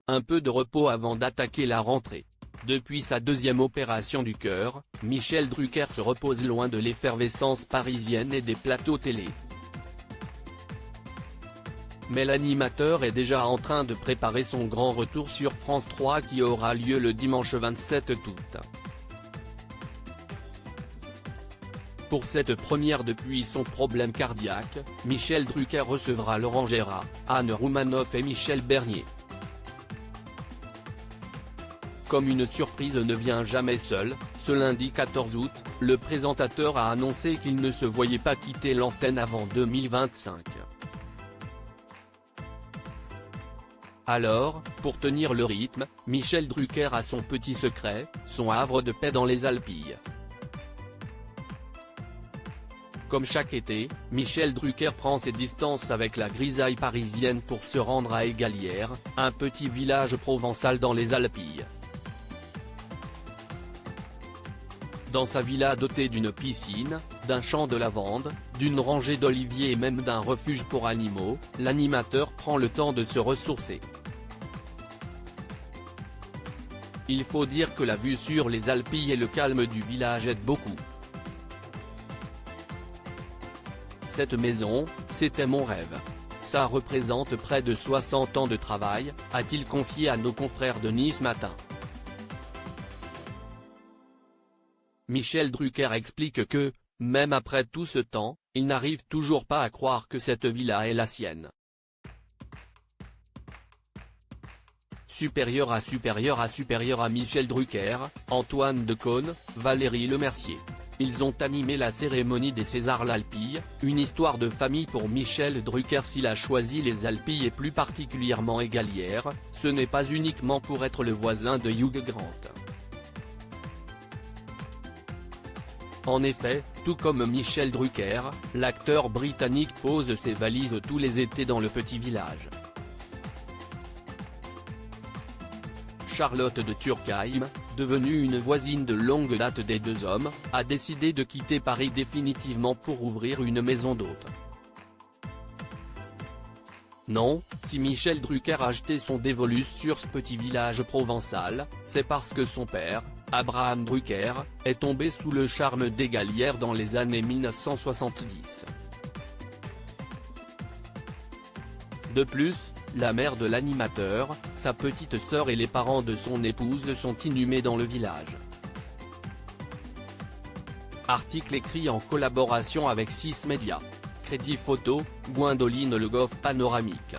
un peu de repos avant d'attaquer la rentrée. Depuis sa deuxième opération du cœur, Michel Drucker se repose loin de l'effervescence parisienne et des plateaux télé. Mais l'animateur est déjà en train de préparer son grand retour sur France 3 qui aura lieu le dimanche 27 août. Pour cette première depuis son problème cardiaque, Michel Drucker recevra Laurent Gérard, Anne Roumanoff et Michel Bernier. Comme une surprise ne vient jamais seule, ce lundi 14 août, le présentateur a annoncé qu'il ne se voyait pas quitter l'antenne avant 2025. Alors, pour tenir le rythme, Michel Drucker a son petit secret, son havre de paix dans les Alpilles. Comme chaque été, Michel Drucker prend ses distances avec la grisaille parisienne pour se rendre à Égalières, un petit village provençal dans les Alpilles. Dans sa villa dotée d'une piscine, d'un champ de lavande, d'une rangée d'oliviers et même d'un refuge pour animaux, l'animateur prend le temps de se ressourcer. Il faut dire que la vue sur les Alpilles et le calme du village aident beaucoup. Cette maison, c'était mon rêve. Ça représente près de 60 ans de travail, a-t-il confié à nos confrères de Nice Matin. Michel Drucker explique que, même après tout ce temps, il n'arrive toujours pas à croire que cette villa est la sienne. Supérieur à Michel Drucker, Antoine Decaune, Valérie Lemercier. Ils ont animé la cérémonie des Césars l'Alpille, une histoire de famille pour Michel Drucker. S'il a choisi les Alpilles et plus particulièrement Égalières, ce n'est pas uniquement pour être le voisin de Hugh Grant. En effet, tout comme Michel Drucker, l'acteur britannique pose ses valises tous les étés dans le petit village. Charlotte de Turckheim, devenue une voisine de longue date des deux hommes, a décidé de quitter Paris définitivement pour ouvrir une maison d'hôte. Non, si Michel Drucker a jeté son dévolu sur ce petit village provençal, c'est parce que son père, Abraham Drucker, est tombé sous le charme d'Égalières dans les années 1970. De plus, la mère de l'animateur, sa petite sœur et les parents de son épouse sont inhumés dans le village. Article écrit en collaboration avec 6 Médias. Crédit photo, Gwendoline Le Goff panoramique.